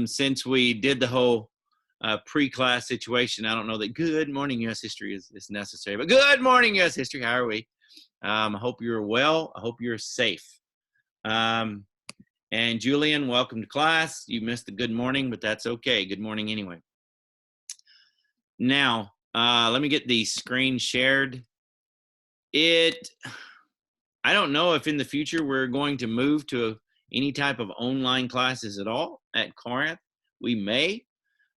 Since we did the whole pre-class situation, I don't know that good morning U.S. history is necessary, but good morning U.S. history. How are we? I hope you're well. I hope you're safe. And Julian, welcome to class. You missed the good morning, but that's okay. Good morning anyway. Now, let me get the screen shared. I don't know if in the future we're going to move to any type of online classes at all at Corinth. We may.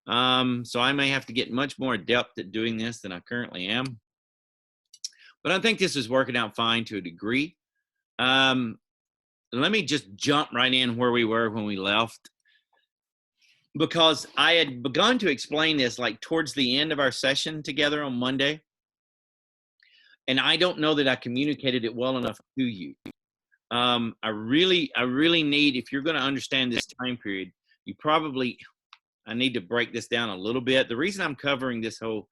So I may have to get much more adept at doing this than I currently am. But I think this is working out fine to a degree. Let me just jump right in where we were when we left, because I had begun to explain this like towards the end of our session together on Monday. And I don't know that I communicated it well enough to you. I really need, if you're going to understand this time period, I need to break this down a little bit. The reason I'm covering this whole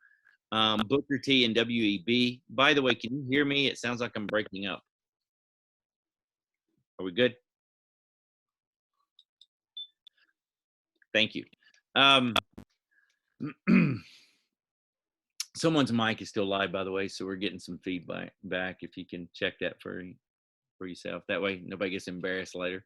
Booker T and WEB, by the way, can you hear me? It sounds like I'm breaking up. Are we good? Thank you. Someone's mic is still live, by the way, so we're getting some feedback back. If you can check that for yourself. That way nobody gets embarrassed later.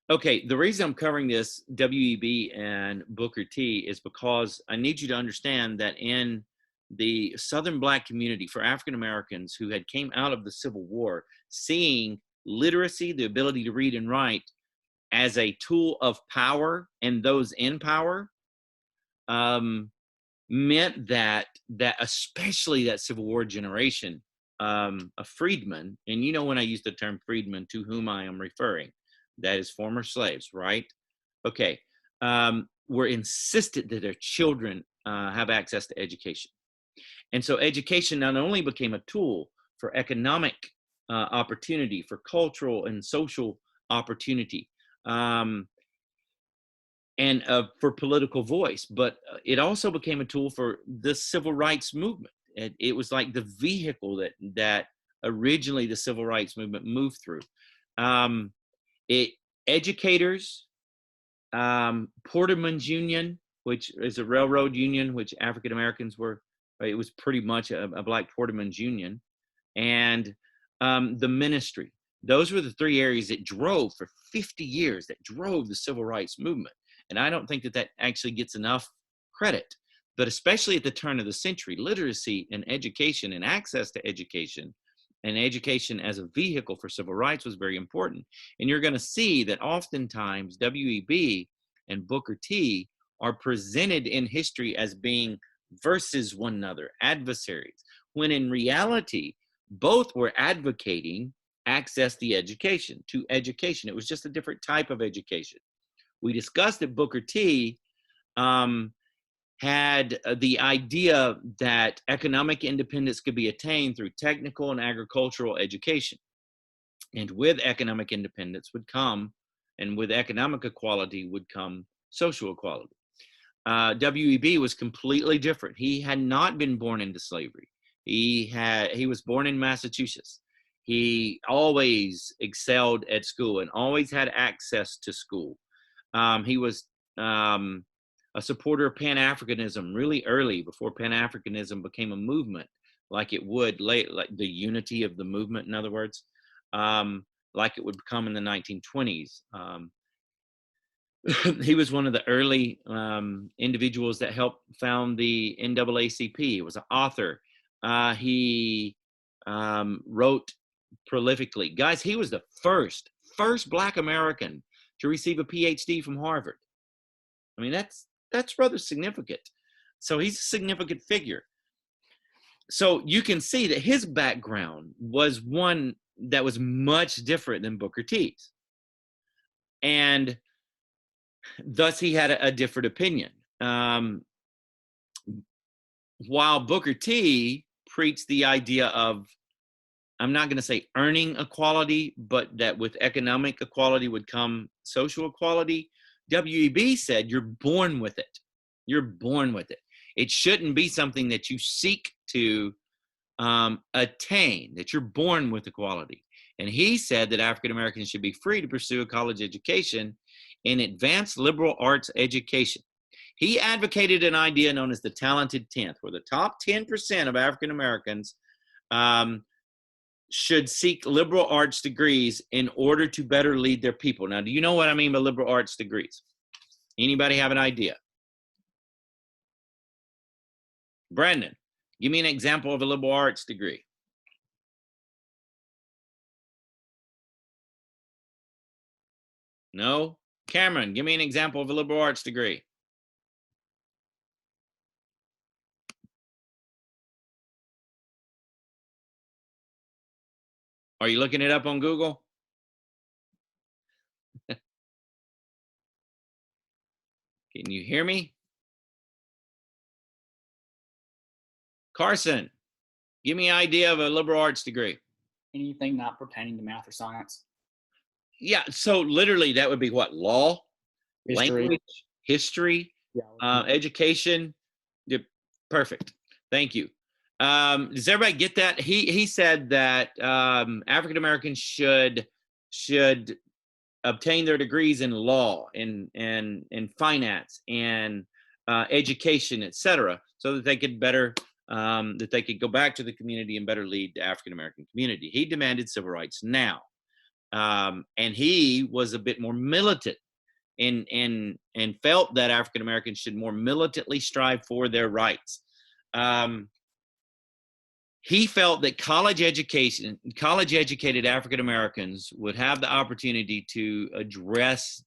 Okay, the reason I'm covering this WEB and Booker T is because I need you to understand that in the Southern Black community, for African Americans who had came out of the Civil War, seeing literacy, the ability to read and write, as a tool of power and those in power, meant that especially that Civil War generation, a freedman, and you know when I use the term freedman, to whom I am referring, that is former slaves, right? Okay, were insisted that their children have access to education. And so education not only became a tool for economic opportunity, for cultural and social opportunity, and for political voice, but it also became a tool for the civil rights movement. It was like the vehicle that originally the civil rights movement moved through. Educators, Porterman's Union, which is a railroad union, which African Americans were, it was pretty much a Black Porterman's Union, and the ministry. Those were the three areas that drove for 50 years, that drove the civil rights movement. And I don't think that actually gets enough credit. But especially at the turn of the century, literacy and education and access to education and education as a vehicle for civil rights was very important. And you're going to see that oftentimes WEB and Booker T are presented in history as being versus one another, adversaries, when in reality, both were advocating access to education. It was just a different type of education. We discussed that Booker T had the idea that economic independence could be attained through technical and agricultural education. And with economic independence would come, and with economic equality would come social equality. WEB was completely different. He had not been born into slavery. He was born in Massachusetts. He always excelled at school and always had access to school. He was a supporter of Pan-Africanism really early, before Pan-Africanism became a movement, like it would late, like the unity of the movement, in other words, like it would become in the 1920s. He was one of the early individuals that helped found the NAACP. He was an author. He wrote prolifically. Guys, he was the first Black American to receive a PhD from Harvard. I mean, that's rather significant. So he's a significant figure. So you can see that his background was one that was much different than Booker T's. And thus he had a different opinion. While Booker T preached the idea of, I'm not going to say earning equality, but that with economic equality would come social equality, WEB said, you're born with it. You're born with it. It shouldn't be something that you seek to attain, that you're born with equality. And he said that African Americans should be free to pursue a college education in advanced liberal arts education. He advocated an idea known as the talented 10th, where the top 10% of African Americans should seek liberal arts degrees in order to better lead their people. Now, do you know what I mean by liberal arts degrees? Anybody have an idea? Brandon, give me an example of a liberal arts degree. No? Cameron, give me an example of a liberal arts degree. Are you looking it up on Google? Can you hear me? Carson, give me an idea of a liberal arts degree. Anything not pertaining to math or science. Yeah, so literally that would be what? Law, History. language, history, education. Yep, perfect. Thank you. Does everybody get that? He said that African Americans should obtain their degrees in law and finance and education, etc., so that they could better that they could go back to the community and better lead the African American community. He demanded civil rights now, and he was a bit more militant and felt that African Americans should more militantly strive for their rights. He felt that college educated African Americans would have the opportunity to address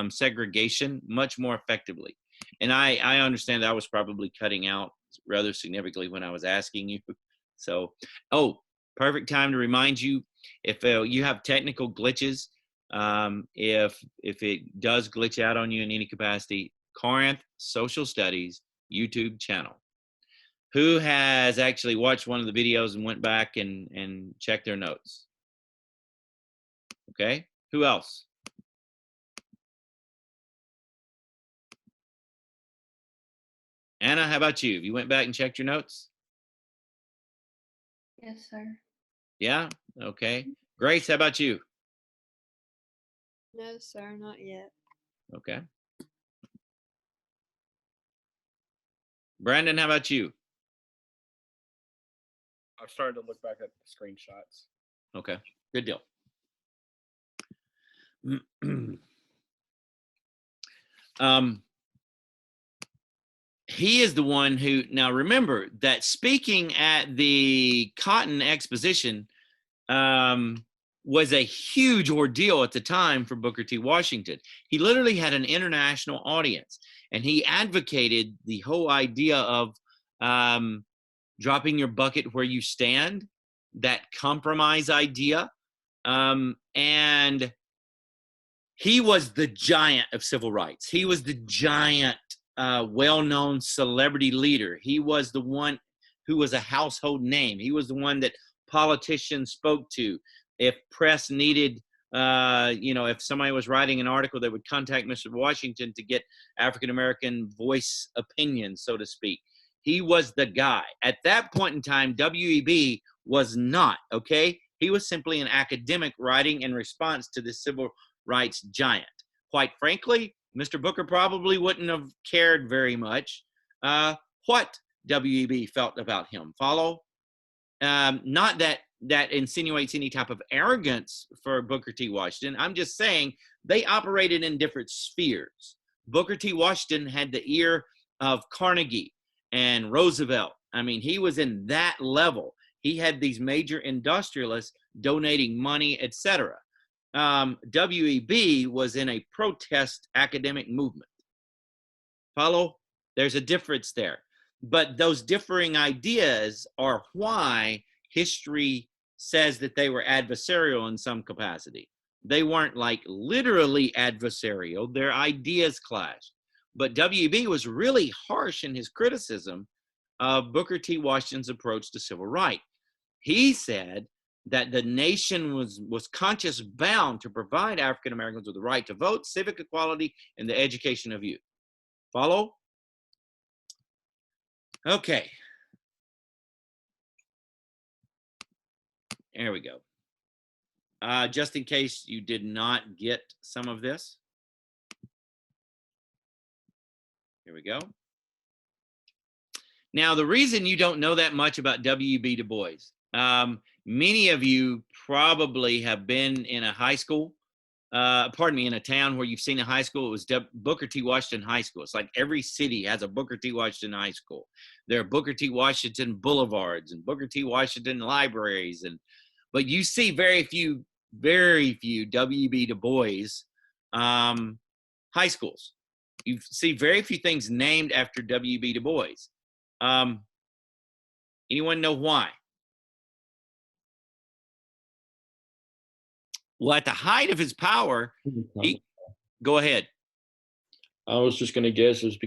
segregation much more effectively. And I understand that I was probably cutting out rather significantly when I was asking you. So, perfect time to remind you, if you have technical glitches, if it does glitch out on you in any capacity, Corinth Social Studies YouTube channel. Who has actually watched one of the videos and went back and checked their notes? Okay, who else? Anna, how about you? You went back and checked your notes? Yes, sir. Yeah, okay. Grace, how about you? No, sir, not yet. Okay. Brandon, how about you? I've started to look back at the screenshots. Okay, good deal. He is the one who, now remember that speaking at the Cotton Exposition was a huge ordeal at the time for Booker T. Washington. He literally had an international audience, and he advocated the whole idea of dropping your bucket where you stand, that compromise idea. And he was the giant of civil rights. He was the giant, well-known celebrity leader. He was the one who was a household name. He was the one that politicians spoke to. If press needed, if somebody was writing an article, they would contact Mr. Washington to get African-American voice opinion, so to speak. He was the guy. At that point in time, W.E.B. was not, okay? He was simply an academic writing in response to the civil rights giant. Quite frankly, Mr. Booker probably wouldn't have cared very much what W.E.B. felt about him. Follow? Not that insinuates any type of arrogance for Booker T. Washington. I'm just saying they operated in different spheres. Booker T. Washington had the ear of Carnegie and Roosevelt. I mean, he was in that level. He had these major industrialists donating money, etc. W.E.B. was in a protest academic movement. Follow? There's a difference there. But those differing ideas are why history says that they were adversarial in some capacity. They weren't like literally adversarial. Their ideas clashed. But W.E.B. was really harsh in his criticism of Booker T. Washington's approach to civil rights. He said that the nation was conscious bound to provide African Americans with the right to vote, civic equality, and the education of youth. Follow? Okay. There we go. Just in case you did not get some of this, Here we go. Now, the reason you don't know that much about W.B. Du Bois, many of you probably have been in a high school, in a town where you've seen a high school. It was Booker T. Washington High School. It's like every city has a Booker T. Washington High School. There are Booker T. Washington boulevards and Booker T. Washington libraries, but you see very few W.B. Du Bois high schools. You see very few things named after W.B. Du Bois. Anyone know why? Well, at the height of his power, go ahead. I was just going to guess he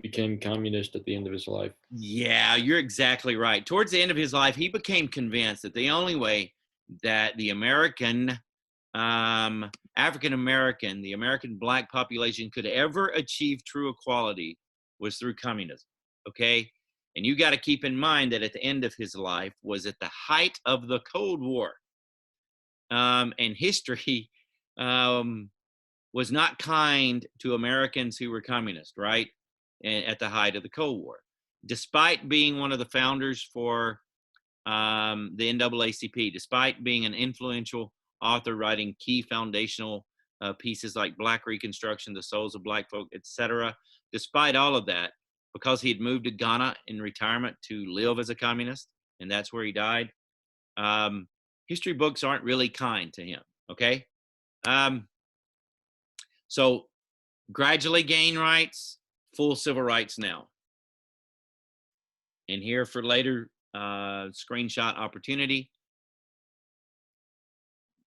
became communist at the end of his life. Yeah, you're exactly right. Towards the end of his life, he became convinced that the only way that the American, African-American, the American black population could ever achieve true equality was through communism, okay? And you got to keep in mind that at the end of his life was at the height of the Cold War. And history was not kind to Americans who were communist, right? And at the height of the Cold War. Despite being one of the founders for the NAACP, despite being an influential author writing key foundational pieces like Black Reconstruction, The Souls of Black Folk, etc., despite all of that, because he had moved to Ghana in retirement to live as a communist, and that's where he died, history books aren't really kind to him, okay? So gradually gain rights, full civil rights now. And here for later screenshot opportunity.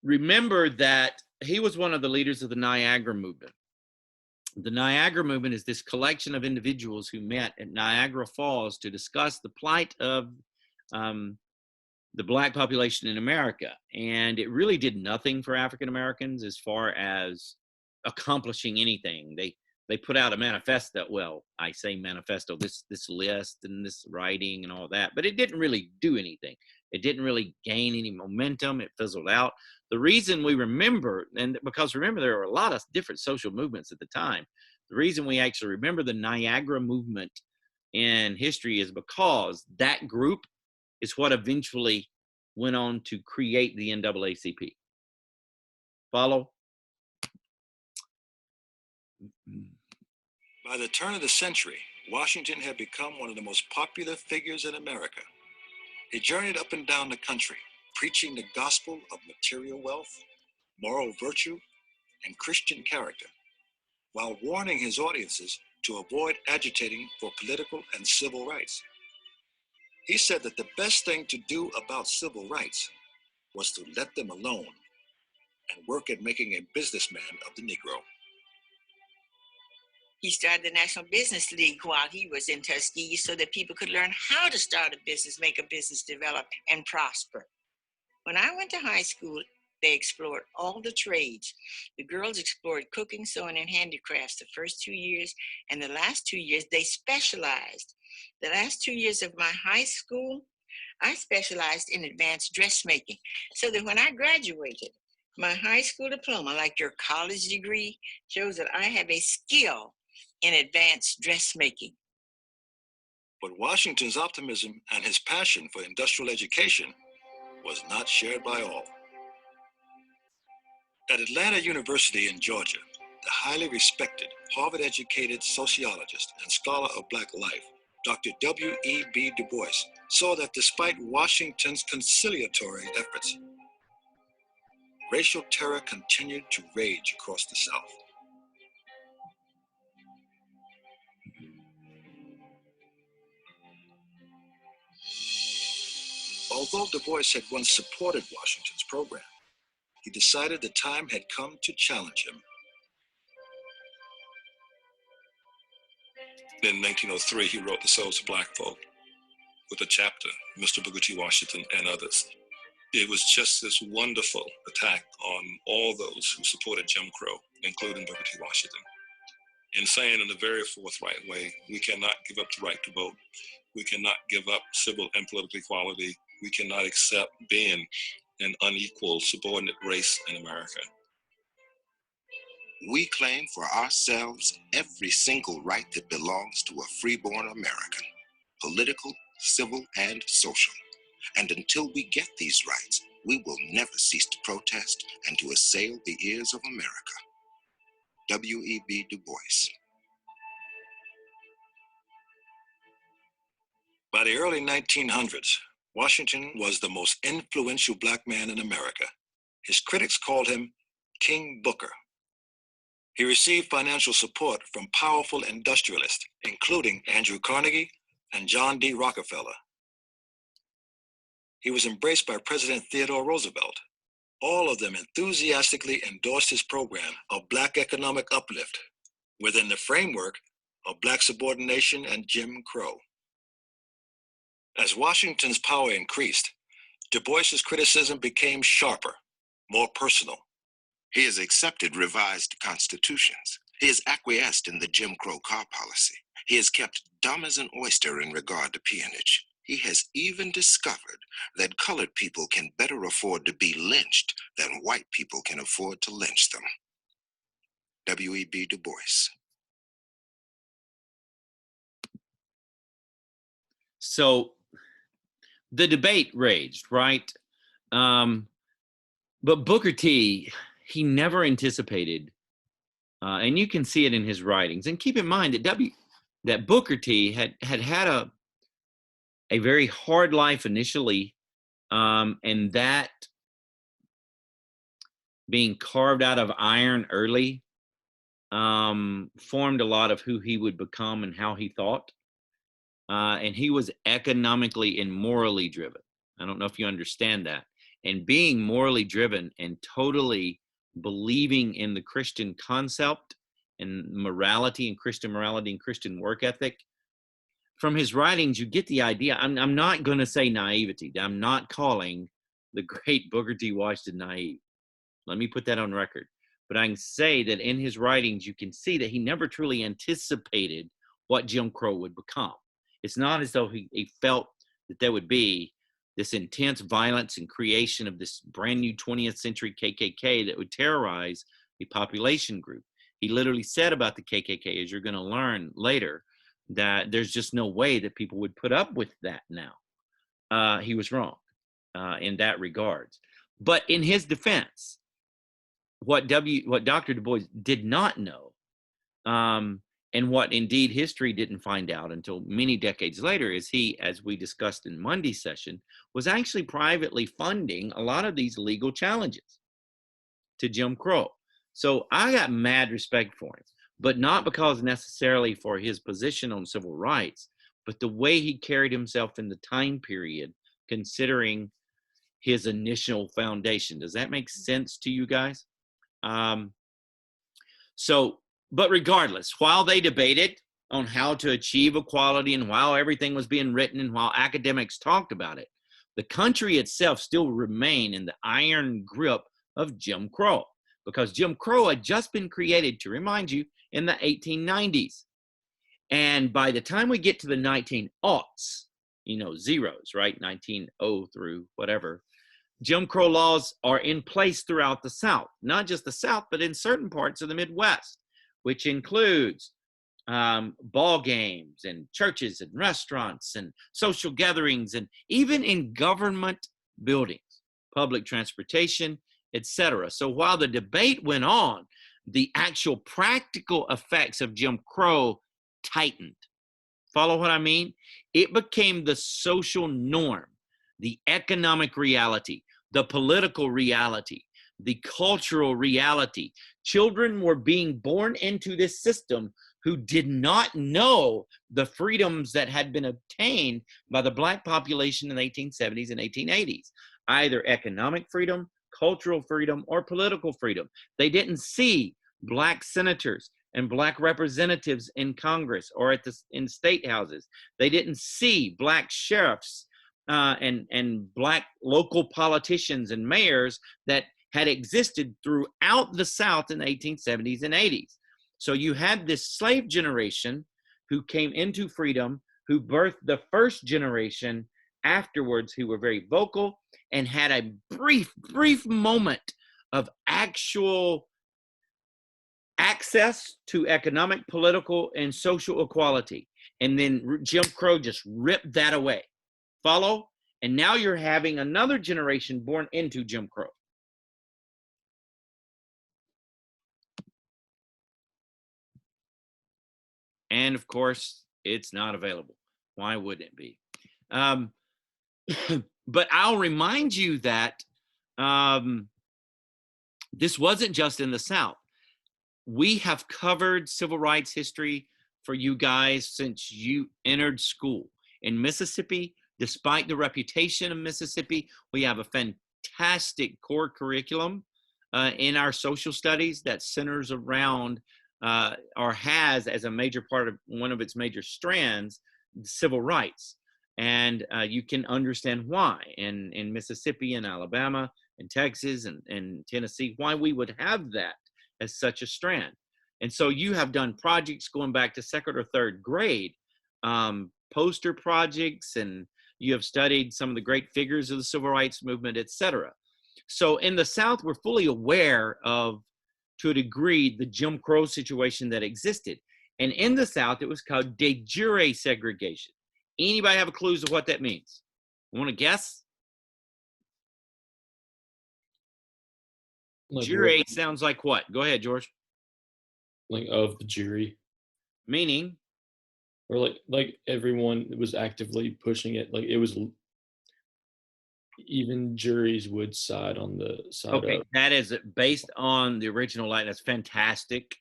Remember that he was one of the leaders of the Niagara movement. The Niagara movement is this collection of individuals who met at Niagara Falls to discuss the plight of the black population in America. And it really did nothing for African Americans as far as accomplishing anything. They put out a manifesto. Well, I say manifesto, this list and this writing and all that, but it didn't really do anything. It didn't really gain any momentum. It fizzled out. The reason we remember, and because remember, there were a lot of different social movements at the time. The reason we actually remember the Niagara movement in history is because that group is what eventually went on to create the NAACP. Follow? By the turn of the century, Washington had become one of the most popular figures in America. He journeyed up and down the country, preaching the gospel of material wealth, moral virtue, and Christian character, while warning his audiences to avoid agitating for political and civil rights. He said that the best thing to do about civil rights was to let them alone and work at making a businessman of the Negro. He started the National Business League while he was in Tuskegee so that people could learn how to start a business, make a business, develop, and prosper. When I went to high school, they explored all the trades. The girls explored cooking, sewing, and handicrafts the first 2 years, and the last 2 years, they specialized. The last 2 years of my high school, I specialized in advanced dressmaking, so that when I graduated, my high school diploma, like your college degree, shows that I have a skill in advanced dressmaking. But Washington's optimism and his passion for industrial education was not shared by all. At Atlanta University in Georgia, the highly respected Harvard-educated sociologist and scholar of Black life, Dr. W.E.B. Du Bois, saw that despite Washington's conciliatory efforts, racial terror continued to rage across the South. Although Du Bois had once supported Washington's program, he decided the time had come to challenge him. In 1903, he wrote The Souls of Black Folk with a chapter, Mr. Booker T. Washington and others. It was just this wonderful attack on all those who supported Jim Crow, including Booker T. Washington, in saying in a very forthright way, we cannot give up the right to vote. We cannot give up civil and political equality. We cannot accept being an unequal subordinate race in America. We claim for ourselves every single right that belongs to a freeborn American, political, civil, and social. And until we get these rights, we will never cease to protest and to assail the ears of America. W.E.B. Du Bois. By the early 1900s, Washington was the most influential Black man in America. His critics called him King Booker. He received financial support from powerful industrialists, including Andrew Carnegie and John D. Rockefeller. He was embraced by President Theodore Roosevelt. All of them enthusiastically endorsed his program of Black economic uplift within the framework of Black subordination and Jim Crow. As Washington's power increased, Du Bois's criticism became sharper, more personal. He has accepted revised constitutions. He has acquiesced in the Jim Crow car policy. He has kept dumb as an oyster in regard to peonage. He has even discovered that colored people can better afford to be lynched than white people can afford to lynch them. W.E.B. Du Bois. So the debate raged, right? But Booker T, he never anticipated, and you can see it in his writings. And keep in mind that Booker T had a very hard life initially, and that being carved out of iron early formed a lot of who he would become and how he thought. And he was economically and morally driven. I don't know if you understand that. And being morally driven and totally believing in the Christian concept and morality and Christian work ethic, from his writings, you get the idea. I'm not going to say naivety. I'm not calling the great Booker T. Washington naive. Let me put that on record. But I can say that in his writings, you can see that he never truly anticipated what Jim Crow would become. It's not as though he felt that there would be this intense violence and creation of this brand new 20th century KKK that would terrorize a population group. He literally said about the KKK, as you're going to learn later, that there's just no way that people would put up with that now. He was wrong in that regards. But in his defense, what Dr. Du Bois did not know, and what indeed history didn't find out until many decades later, is he, as we discussed in Monday's session, was actually privately funding a lot of these legal challenges to Jim Crow. So I got mad respect for him, but not because necessarily for his position on civil rights, but the way he carried himself in the time period, considering his initial foundation. Does that make sense to you guys? But regardless, while they debated on how to achieve equality and while everything was being written and while academics talked about it, the country itself still remained in the iron grip of Jim Crow, because Jim Crow had just been created, to remind you, in the 1890s. And by the time we get to the 1900s, zeros, right? 1900 through whatever, Jim Crow laws are in place throughout the South, not just the South, but in certain parts of the Midwest, which includes ball games and churches and restaurants and social gatherings and even in government buildings, public transportation, etc. So while the debate went on, the actual practical effects of Jim Crow tightened. Follow what I mean? It became the social norm, the economic reality, the political reality, the cultural reality. Children were being born into this system who did not know the freedoms that had been obtained by the Black population in the 1870s and 1880s, either economic freedom, cultural freedom, or political freedom. They didn't see Black senators and Black representatives in Congress or in state houses. They didn't see Black sheriffs and Black local politicians and mayors that had existed throughout the South in the 1870s and 80s. So you had this slave generation who came into freedom, who birthed the first generation afterwards, who were very vocal and had a brief moment of actual access to economic, political, and social equality. And then Jim Crow just ripped that away. Follow? And now you're having another generation born into Jim Crow. And of course, it's not available. Why wouldn't it be? But I'll remind you that this wasn't just in the South. We have covered civil rights history for you guys since you entered school. In Mississippi, despite the reputation of Mississippi, we have a fantastic core curriculum in our social studies that centers around or has as a major part of one of its major strands, civil rights. And you can understand why in Mississippi and Alabama and Texas and Tennessee, why we would have that as such a strand. And so you have done projects going back to second or third grade, poster projects, and you have studied some of the great figures of the civil rights movement, etc. So in the South, we're fully aware of, to a degree, the Jim Crow situation that existed. And in the South, it was called de jure segregation. Anybody have a clue of what that means? Want to guess? Like, Jure sounds like what? Go ahead, George. like of the jury, Meaning? or like everyone was actively pushing it. Like it was even juries would side on the side Okay, of. that is based on the original line. That's fantastic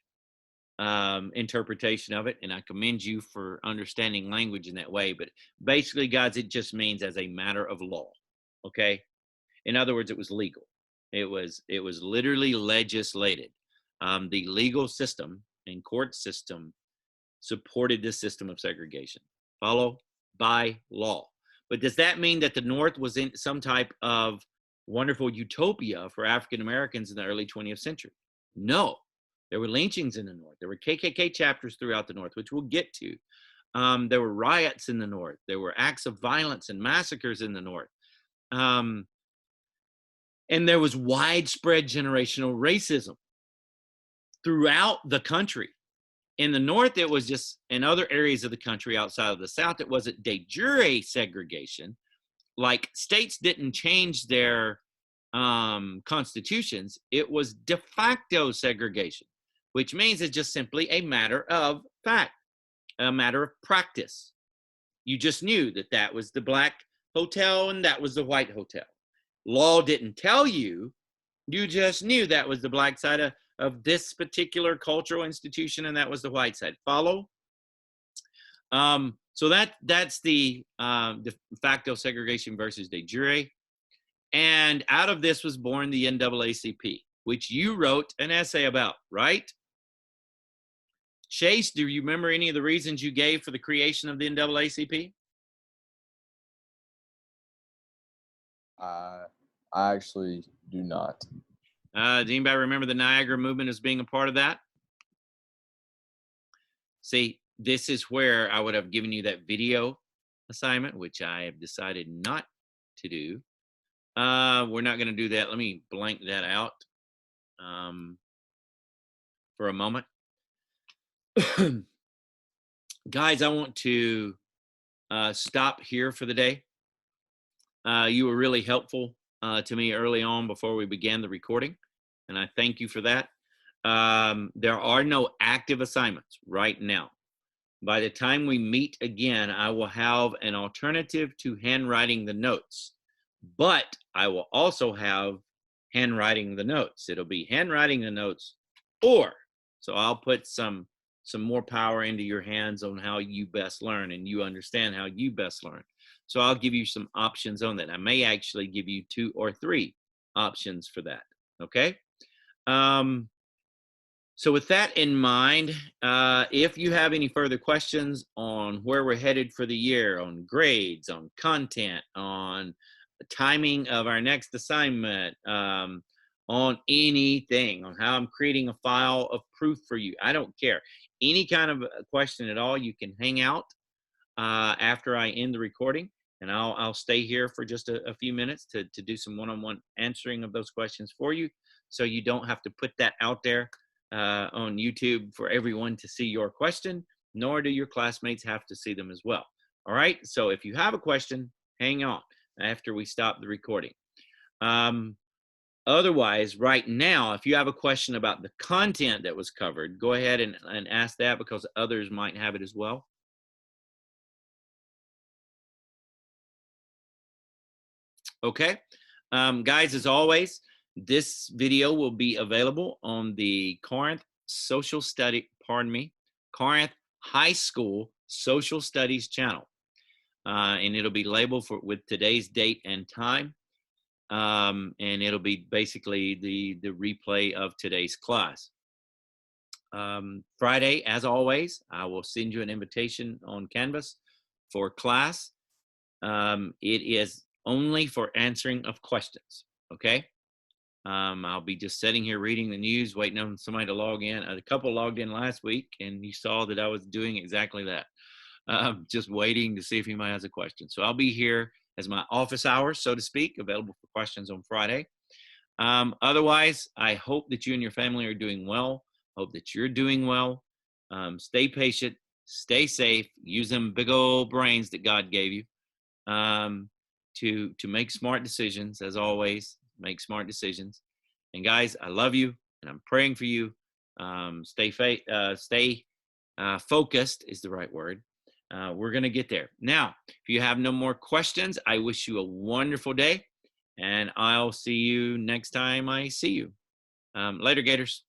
interpretation of it, and I commend you for understanding language in that way. But basically, guys, it just means as a matter of law. Okay, in other words, it was legal. It was literally legislated. The legal system and court system supported this system of segregation. Follow? By law. But does that mean that the North was in some type of wonderful utopia for African Americans in the early 20th century? No. There were lynchings in the North. There were KKK chapters throughout the North, which we'll get to. There were riots in the North. There were acts of violence and massacres in the North. And there was widespread generational racism throughout the country. In the North, it was just, in other areas of the country outside of the South, it wasn't de jure segregation. Like states didn't change their constitutions. It was de facto segregation, which means it's just simply a matter of fact, a matter of practice. You just knew that that was the black hotel and that was the white hotel. Law didn't tell you. You just knew that was the black side of this particular cultural institution and that was the white side. Follow? So that's the de facto segregation versus de jure. And out of this was born the NAACP, which you wrote an essay about, right? Chase, do you remember any of the reasons you gave for the creation of the NAACP? I actually do not. Does anybody remember the Niagara movement as being a part of that? See, this is where I would have given you that video assignment, which I have decided not to do. We're not going to do that. Let me blank that out for a moment. Guys, I want to stop here for the day. You were really helpful to me early on before we began the recording, and I thank you for that. There are no active assignments right now. By the time we meet again, I will have an alternative to handwriting the notes, but I will also have handwriting the notes. It'll be handwriting the notes, or so I'll put some more power into your hands on how you best learn and you understand how you best learn. So I'll give you some options on that. I may actually give you 2 or 3 options for that. Okay. So with that in mind, if you have any further questions on where we're headed for the year, on grades, on content, on the timing of our next assignment, on anything, on how I'm creating a file of proof for you, I don't care. Any kind of question at all, you can hang out after I end the recording, and I'll stay here for just a few minutes to do some one-on-one answering of those questions for you, so you don't have to put that out there on YouTube for everyone to see your question, nor do your classmates have to see them as well. All right, so if you have a question, hang on after we stop the recording. Otherwise, right now, if you have a question about the content that was covered, go ahead and ask that, because others might have it as well. Okay, guys, as always, this video will be available on the Corinth Corinth High School Social Studies channel. And it'll be labeled with today's date and time. And it'll be basically the replay of today's class. Friday, as always, I will send you an invitation on Canvas for class. It is only for answering of questions, okay? I'll be just sitting here reading the news, waiting on somebody to log in. A couple logged in last week, and you saw that I was doing exactly that. Just waiting to see if anybody has a question. So I'll be here as my office hours, so to speak, available for questions on Friday. Otherwise, I hope that you and your family are doing well. Hope that you're doing well. Stay patient, stay safe, use them big old brains that God gave you to make smart decisions. As always, make smart decisions. And guys, I love you, and I'm praying for you. Stay focused is the right word. We're going to get there. Now, if you have no more questions, I wish you a wonderful day, and I'll see you next time I see you. Later, Gators.